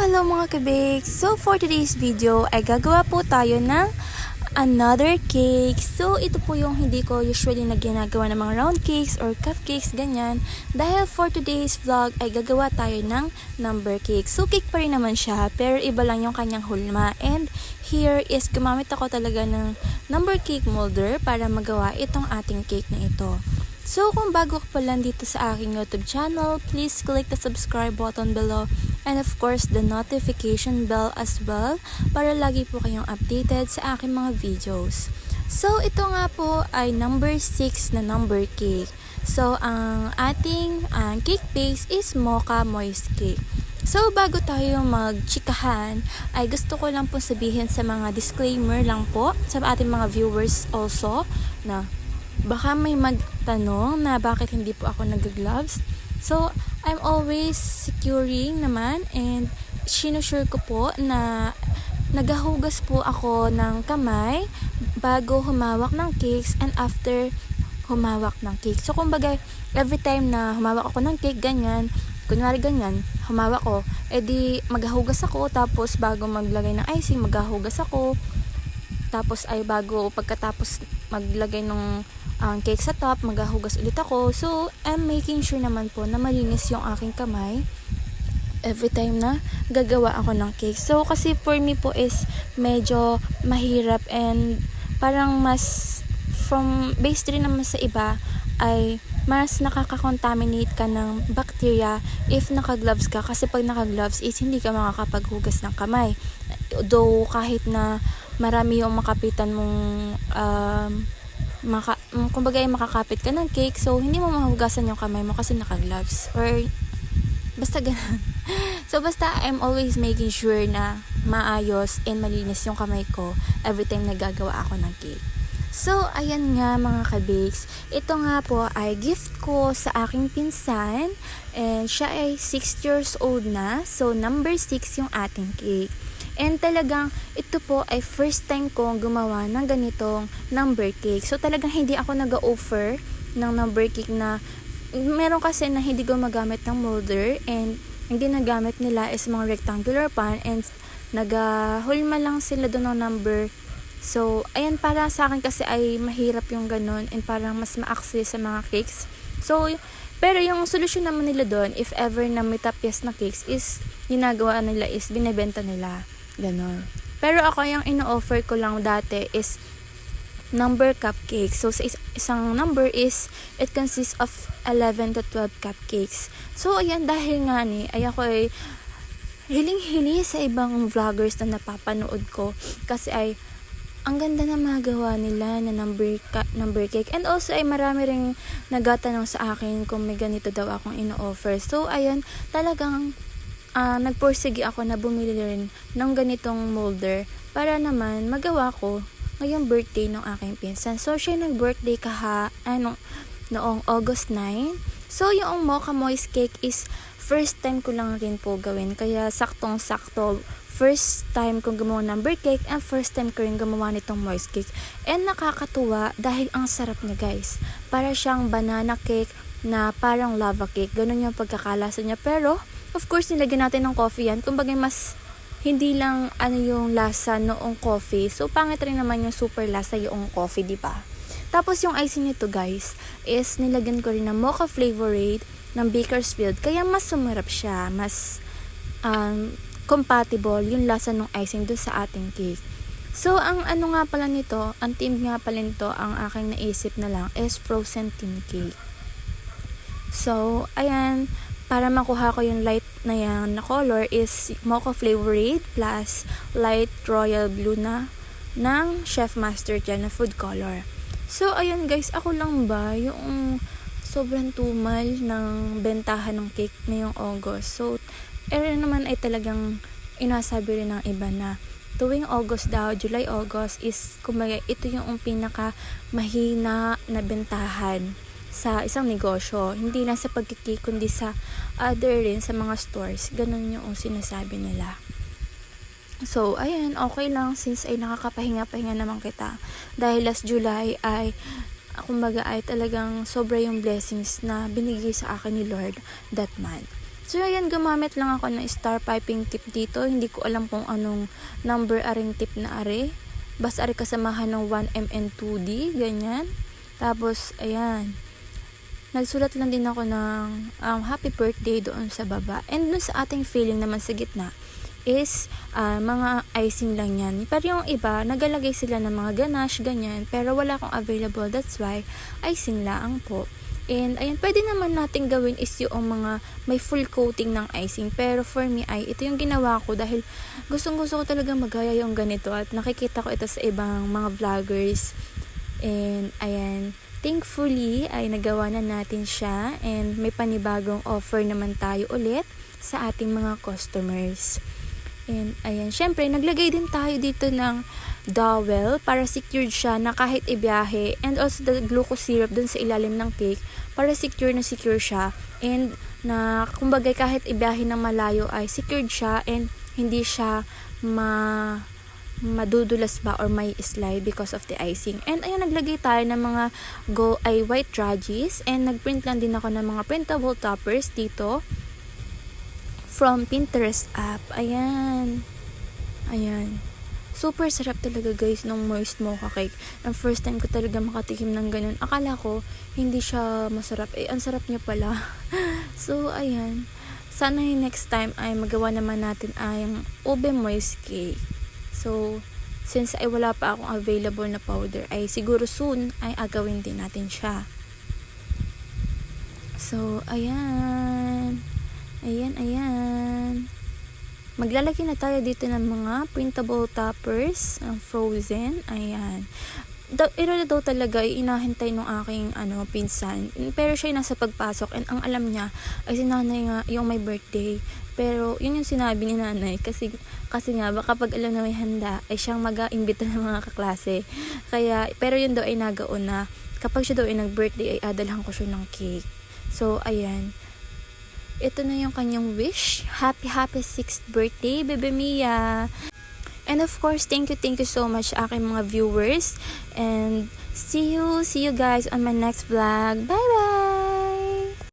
Hello mga kabake! So for today's video ay gagawa po tayo ng another cake. So ito po yung hindi ko usually na ginagawa ng mga round cakes or cupcakes ganyan. Dahil for today's vlog ay gagawa tayo ng number cake. So cake pa rin naman siya pero iba lang yung kanyang hulma. And here is gumamit ako talaga ng number cake molder para magawa itong ating cake na ito. So, kung bago ka pa lang dito sa aking YouTube channel, please click the subscribe button below and of course the notification bell as well para lagi po kayong updated sa aking mga videos. So, ito nga po ay number 6 na number cake. So, ang ating cake base is mocha moist cake. So, bago tayo magchikahan, ay gusto ko lang po sabihin sa mga disclaimer lang po sa ating mga viewers also na baka may magtanong na bakit hindi po ako nag-gloves. So, I'm always securing naman and sinusure ko po na nagahugas po ako ng kamay bago humawak ng cakes and after humawak ng cake. So, kumbaga, every time na humawak ako ng cake, ganyan, kunwari ganyan, humawak ko, edi maghahugas ako, tapos bago maglagay ng icing, maghahugas ako, tapos ay bago pagkatapos maglagay ng cake sa top, maghahugas ulit ako. So, I'm making sure naman po na malinis yung aking kamay every time na gagawa ako ng cake. So, kasi for me po is medyo mahirap and parang mas from based rin naman sa iba ay mas nakaka-contaminate ka ng bacteria if naka-gloves ka. Kasi pag naka-gloves is hindi ka makakapaghugas ng kamay. Though kahit na marami yung makapitan mong kumbaga ay makakapit ka ng cake, so hindi mo mahugasan yung kamay mo kasi naka-gloves or basta ganun. So basta I'm always making sure na maayos and malinis yung kamay ko every time nagagawa ako ng cake. So ayan nga mga kabakes, ito nga po ay gift ko sa aking pinsan and siya ay 6 years old na, so number 6 yung ating cake. And talagang ito po ay first time kong gumawa ng ganitong number cake. So talagang hindi ako nag-offer ng number cake na meron kasi na hindi gumagamit ng molder and ang ginagamit nila is mga rectangular pan and nagahulma lang sila doon ng number. So ayan, para sa akin kasi ay mahirap yung ganun and parang mas ma-access sa mga cakes. So pero yung solusyon naman nila doon, if ever na may tapyas na cakes, is ginagawa nila is binebenta nila. Ganon. Pero ako yung ino-offer ko lang dati is number cupcakes. So, sa isang number is, it consists of 11 to 12 cupcakes. So, ayan, dahil nga ay ako ay hiling-hili sa ibang vloggers na napapanood ko. Kasi ay, ang ganda na magawa nila na number cake. And also ay marami ring nagatanong sa akin kung may ganito daw akong ino-offer. So, ayan, talagang nagpursige ako na bumili rin ng ganitong molder para naman magawa ko ngayong birthday ng aking pinsan. So, siya nag-birthday noong August 9. So, yung mocha moist cake is first time ko lang rin po gawin. Kaya, saktong-sakto, first time kong gumawa ng number cake and first time ko rin gumawa nitong moist cake. And nakakatuwa dahil ang sarap niya, guys. Para siyang banana cake na parang lava cake. Ganun yung pagkakalasa niya. Pero, of course, nilagyan natin ng coffee yan. Kumbaga mas hindi lang yung lasa noong coffee. So, pangit rin naman yung super lasa yung coffee, di ba? Tapos, yung icing nito, guys, is nilagyan ko rin ng mocha flavorade ng Bakersfield. Kaya mas sumarap siya. Mas compatible yung lasa ng icing doon sa ating cake. So, ang ano nga pala nito, ang team nga pala nito, ang aking naisip na lang is frozen tin cake. So, ayan, para makuha ko yung light na yan na color is mocha flavorade plus light royal blue na ng Chef Master dyan na food color. So, ayun guys, ako lang ba yung sobrang tumal ng bentahan ng cake ngayong August. So, naman ay talagang inasabi rin ng iba na tuwing August daw, July, August is kumbaga ito yung pinaka mahina na bentahan sa isang negosyo, hindi lang sa pagkikik kundi sa other rin sa mga stores. Ganun yung sinasabi nila. So, ayan, okay lang since ay nakakapahinga-pahinga naman kita. Dahil last July ay kumbaga ay talagang sobra yung blessings na binigay sa akin ni Lord that month. So, ayan, gumamit lang ako ng star piping tip dito. Hindi ko alam kung anong number aring tip na are. Basta are kasamahan ng 1M and 2D, ganyan. Tapos, ayan, nagsulat lang din ako ng happy birthday doon sa baba. And doon sa ating feeling naman sa gitna is mga icing lang yan. Pero yung iba, nagalagay sila ng mga ganache, ganyan. Pero wala akong available. That's why, icing lang po. And ayan, pwede naman natin gawin is yung mga may full coating ng icing. Pero for me ay ito yung ginawa ko dahil gustong-gusto ko talaga magaya yung ganito at nakikita ko ito sa ibang mga vloggers. And ayan, thankfully ay nagawa na natin siya and may panibagong offer naman tayo ulit sa ating mga customers. And ayan, syempre naglagay din tayo dito ng dowel para secured siya na kahit ibiyahe, and also the glucose syrup dun sa ilalim ng cake para secure siya, and na kumbaga kahit ibiyahe ng malayo ay secured siya and hindi siya madudulas ba or may slide because of the icing. And ayan, naglagay tayo ng mga white draggies, and nagprint lang din ako ng mga printable toppers dito from Pinterest app. Ayan, super sarap talaga guys nung moist mocha cake. Ang first time ko talaga makatikim ng ganun. Akala ko hindi siya masarap. Ang sarap niya pala. So, ayan. Sana yung next time ay magawa naman natin ay ube moist cake. So, since ay wala pa akong available na powder, ay siguro soon ay agawin din natin siya. So, ayan. Maglalagay na tayo dito ng mga printable toppers, frozen. Ayan. Ito daw talaga ay inahintay ng aking pinsan. Pero siya ay nasa pagpasok, and ang alam niya ay si nanay nga yung may birthday. Pero yun yung sinabi ni nanay kasi nga baka pag alam na may handa ay siyang mag-aimbita ng mga kaklase. Pero yun daw ay nagaon na kapag siya daw ay nag-birthday ay adalhan ko siya ng cake. So ayan. Ito na yung kanyang wish. Happy 6th birthday, Bebe Mia. And of course, thank you so much aking mga viewers. And see you guys on my next vlog. Bye bye!